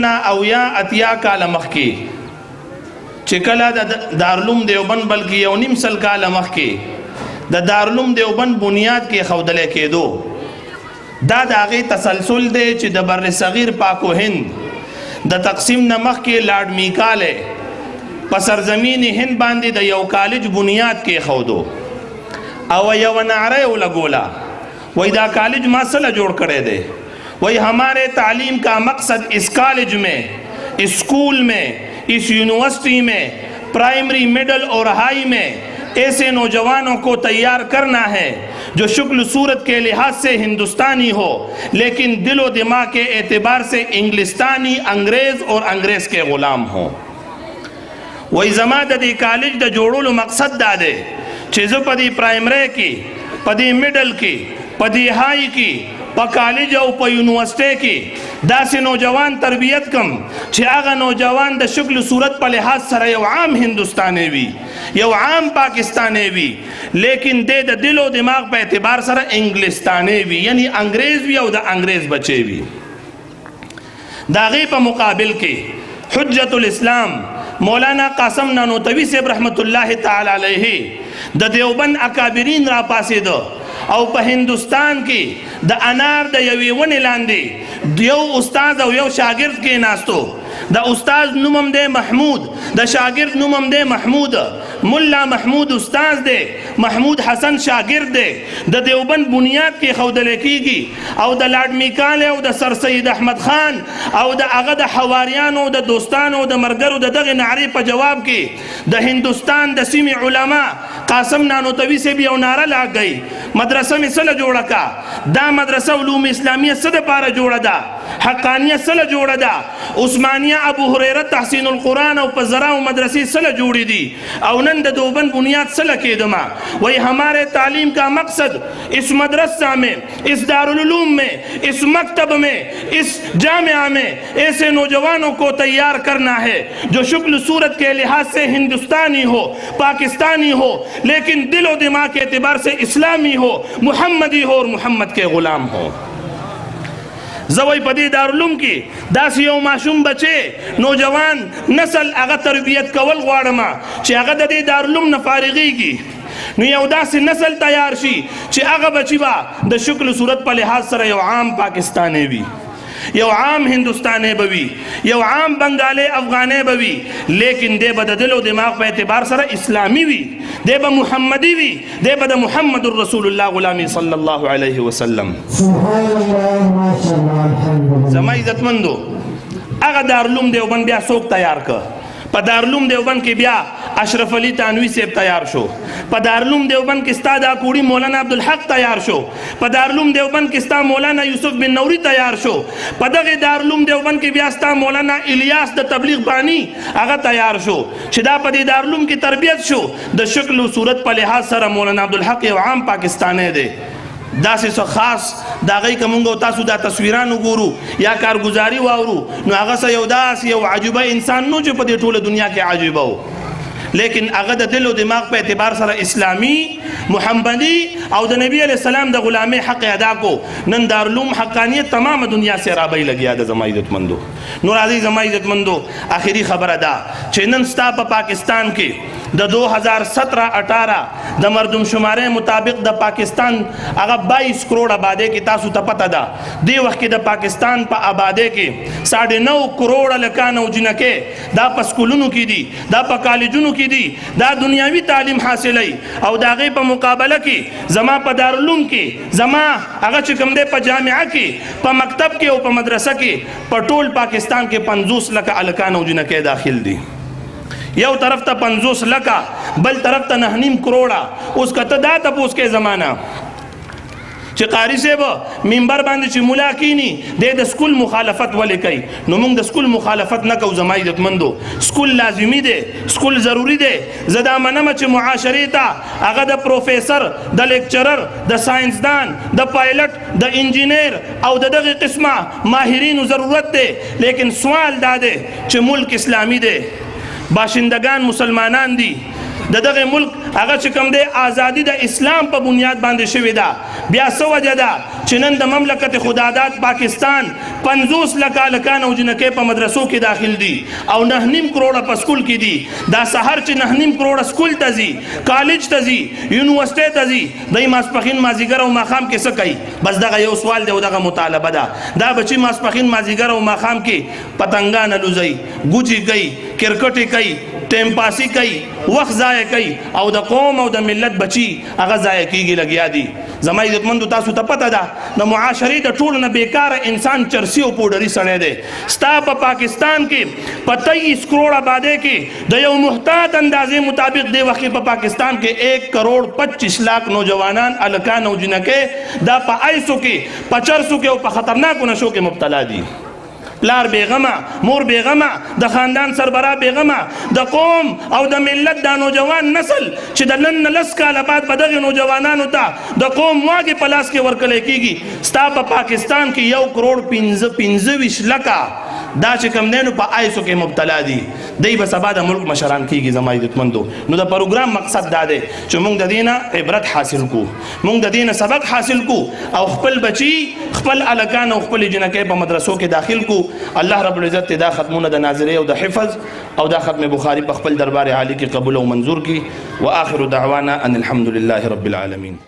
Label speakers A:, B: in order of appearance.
A: نن او یا اتیا کال مخکې چې کله د دارالعلوم دیوبند بلکې یو نیم سل کال مخکې د دارالعلوم دیوبند بنیاد کې ښودلی کېدو دا د هغې تسلسل دی چې د بر صغیر پاک و هند د تقسیم نه مخکې لارډ میکالی په سرزمین هند باندې د یو کالج بنیاد کې ښودو او یو نعره یې ولګوله وی دا کالج ما سله جوړ کړی دی وی ہمارے تعلیم کا مقصد اس کالج میں اسکول میں اس یونیورسٹی میں پرائمری مڈل اور ہائی میں ایسے نوجوانوں کو تیار کرنا ہے جو شکل صورت کے لحاظ سے ہندوستانی ہو لیکن دل و دماغ کے اعتبار سے انگلستانی انگریز اور انگریز کے غلام ہوں وی زما د دې کالج د جوړولو مقصد دا دی چې زه په دې پرایمری کې په دې میډل کې په دې هائی کې په کالج او په یونیورسټۍ کې داسې نوجوان تربیت کم چې هغه نوجوان د شکل صورت په لحاظ سره یو عام هندوستانی وي یو عام پاکستانی وي لیکن د دل و دماغ په اعتبار سره انګلستانی وي یعنی انګریز وي او د انګریز بچی وي د هغې په مقابل کې حجت الاسلام مولانا قاسم نانوتوی صاحب رحمت الله تعالی علیه د دیوبند اکابرین را پاسېده او په هندوستان کې د انار د یوې ونې لاندې یو استاد او یو شاګرد کې ناستو د استاد نوم دی محمود د شاګرد نوم دی محمود ملا محمود استاد دی محمود حسن شاګرد دی د دیوبند بنیاد کې ښودلی کېږي او د لارډ میکالی او د سر سید احمد خان او د هغه د حواریانو د دوستانو د ملګرو د دغې نعرې په جواب کې د هندوستان د سیمې علما قاسم نانوتوي صاحب یو نعره لاګئ مدرسه مې څه له جوړه کا دا مدرسه علوم اسلامیه څه دپاره جوړه ده حقانیه څه له جوړه ده عثمانیه ابو هریره تحسین القرآن او په زراو مدرسې څه له جوړې دي او نن د دیوبند بنیاد څه له کېدمه وہی ہمارے تعلیم کا مقصد اس مدرسہ میں اس دارالعلوم میں اس مکتب میں اس جامعہ میں ایسے نوجوانوں کو تیار کرنا ہے جو شکل صورت کے لحاظ سے ہندوستانی ہو پاکستانی ہو لیکن دل و دماغ کے اعتبار سے اسلامی ہو محمدی ہو اور محمد کے غلام ہو زوی پدی دارالعلوم کی داس یو معشوم بچے نوجوان نسل هغه تربیت کول غواړم چې هغه د دې دارالعلوم نه فارغیږي نو یو داسې نسل تیار شي چې هغه بچی به د شکل صورت په لحاظ سره یو عام پاکستانی وي یو عام هندوستانی به وي یو عام بنگالی افغانی به وي لیکن دی به د دل و دماغ په اعتبار سره اسلامی وي دی به محمدی وي دی به د محمد رسول الله غلامی صلی الله علیه وسلم زما عزتمندو هغه دارالعلوم دیوبند بیا څوک تیار که په دارالعلوم دیوبند کې بیا اشرف علی تانوی صاحب تیار شو په دارالعلوم دیوبند کې ستا دا کوړي مولانا عبدالحق تیار شو په دارالعلوم دیوبند کې ستا مولانا یوسف بن نوری تیار شو په دغه دارالعلوم دیوبند کې بیا ستا مولانا الیاس د تبلیغ بانی هغه تیار شو چې دا په دې دارالعلوم کې تربیت شو د شکل و صورت په لحاظ سره مولانا عبدالحق یو عام پاکستانی دی داسې څه خاص د هغې که مونږ او تاسو دا تصویران وګورو یا کارګزاري واورو نو هغه څه یو داسې یو عجیبه انسان نو چې په دې ټوله دنیا کې عجیبه و لیکن هغه د دل و دماغ په اعتبار سره اسلامي محمدي او د نبی علیہ السلام د غلامۍ حق ادا کو نن دارالعلوم حقانیت تمام دنیا سے رابطه لګیا د زما عزتمندو نو راځئ زما عزتمندو آخري خبره ده چې نن ستا په پاکستان کې د 2017-18 د مردم شمارې مطابق د پاکستان هغه 22 کروڑ آبادی کې تاسو ته پته ده دې وخت کې د پاکستان په آبادی کې 9.5 کروڑ لکان او جنکې دا په سکولونو کې دي دا په کالجونو کې دي دا دنیاوي تعلیم حاصلوي او د هغې په مقابله کې زما په دارالعلوم کې زما هغه چې کوم دی په جامعه کې په مکتب کې او په مدرسه کې په ټول پاکستان کې 50 لکه الکان او جنکې داخل دي یو طرف ته 50 لکه بل طرف ته 9.5 کروڑه اوس که ته دا تپوس کې زمانه چې قاری صاحب منبر باندې چې مولا کینی د سکول مخالفت ولې کوي نو موږ د سکول مخالفت نه کوو زما عزتمندو سکول لازمي دی سکول ضروری دی زه دا منم چې معاشرې ته هغه د پروفیسر د لیکچرر د ساینسدان د پایلټ د انجینیر او د دغه قسمه ماهرینو ضرورت دی لیکن سوال دا دی چې ملک اسلامی دی باشندگان مسلمانان دي د دغه ملک هغه چې کوم دی ازادي د اسلام په بنیاد باندې شوې ده. بیا څه وجه ده چې نن د مملکت خداداد پاکستان 50 لکه هلکان او جنکۍ په مدرسو کې داخل دي او 9.5 کروڑه په سکول کې دي. دا سحر چې 9.5 کروڑه سکول ته ځي، کالج ته ځي، یونیورسټۍ ته ځي، دوی ماسپښین مازدیګر او ماښام کې څه کوي؟ بس دغه یو سوال دی او دغه مطالبه ده. دا بچي ماسپښین مازدیګر او ماښام کې پتنګان الوزي، ګوچې کوي، کرکټې کوي، ټیم پاسي کوي، وخت ضایع کوي او د قوم او د ملت بچي هغه ضایع کیږي لګیا دي. زما عزتمندو تاسو ته پته ده د معاشرې د ټولو نه بیکاره انسان چرسي او پوډري سړی دی. ستا په پاکستان کې په 23 کروڑ آبادی کې د یو محتاط اندازې مطابق دی وخت په پاکستان کې 1 کروڑ 25 لاکھ نوجوانان الکان او جنکۍ دا په ایسو کې په چرسو کې او په خطرناکو نشو کې مبتلا دي. پلار بیغمه، مور بیغمه، د خاندان سربراه بیغمه، د قوم او د ملت دا نوجوان نسل چې د نن 10 کاله بعد به دغه نوجوانانو ته د قوم واګې په لاس کې ورکلی کېږي. ستا په پاکستان کې 1 کروڑ 25 لکه دا چې کوم دی نو په ایسو کې مبتلا دي. دی به سبا د ملک مشران کېږي. زما عزتمندو نو د پروګرام مقصد دا دی چې موږ د دې نه عبرت حاصل کړو، موږ د دې نه سبق حاصل کړو او خپل بچي، خپل الکان او خپل جنکۍ په مدرسو کې داخل کړو. الله رب العزت دا ختمونه د ناظرۍ او د حفظ او دا ختم بخاری په خپل دربار عالی کې قبول او منظور کړي. واخر دعوانا ان الحمد لله رب العالمین.